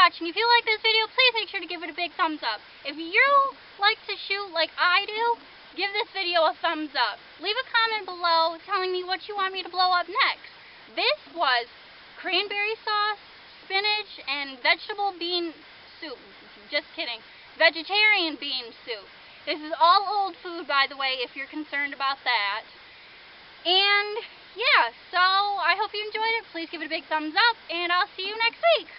watching. If you like this video, please make sure to give it a big thumbs up. If you like to shoot like I do, give this video a thumbs up. Leave a comment below telling me what you want me to blow up next. This was cranberry sauce, spinach, and vegetable bean soup. Just kidding. Vegetarian bean soup. This is all old food, by the way, if you're concerned about that. And yeah, so I hope you enjoyed it. Please give it a big thumbs up, and I'll see you next week.